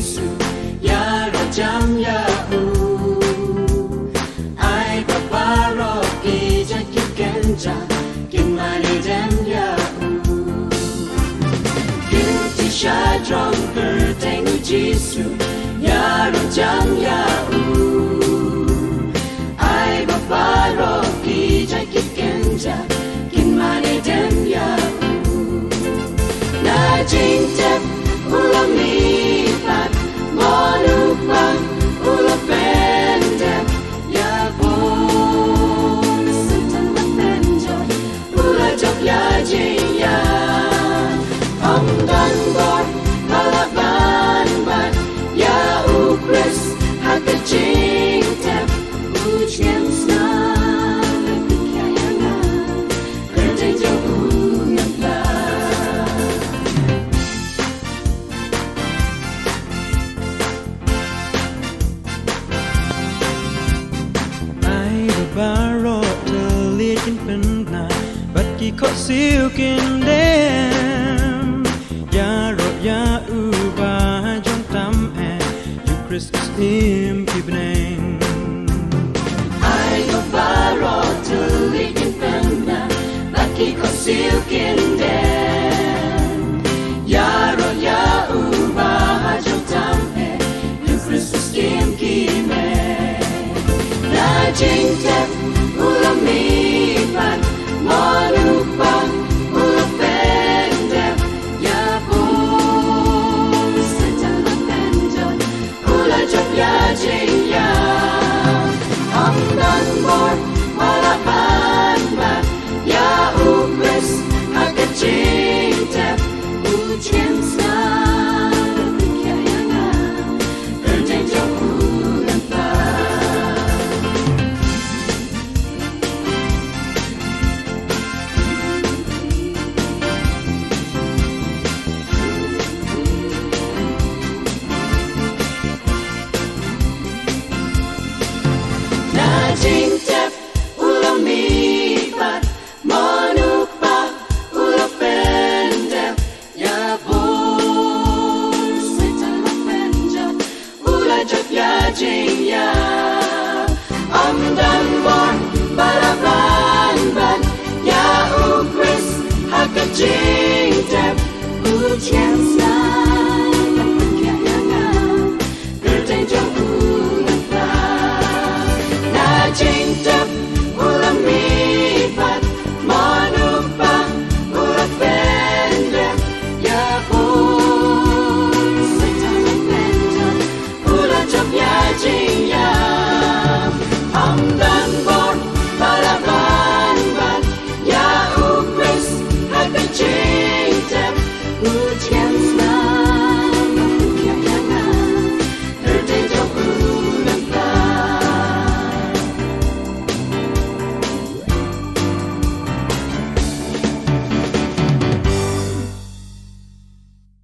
Giêsu ya ra jam ya u ai paparo ki ja ki kenja kin mani jam ya u ki sha trong per teng Giêsu ya ra jam ya u ai paparo ki ja ki kenja kin mani jam ya u na jing tep ulami pat molupang ulapendep ya bon sentang mapenjoy ulajok ya jaya ang danbor malaban bat ya ukris hakajing tep uchem sna kaya kerja jauh nyata. Baro telit kin penna bat ki kho siu kin dem ya ro ya u ba jong tam e you Christus him ki bneng ai go baro telit kin penna bat ki kho siu kin dem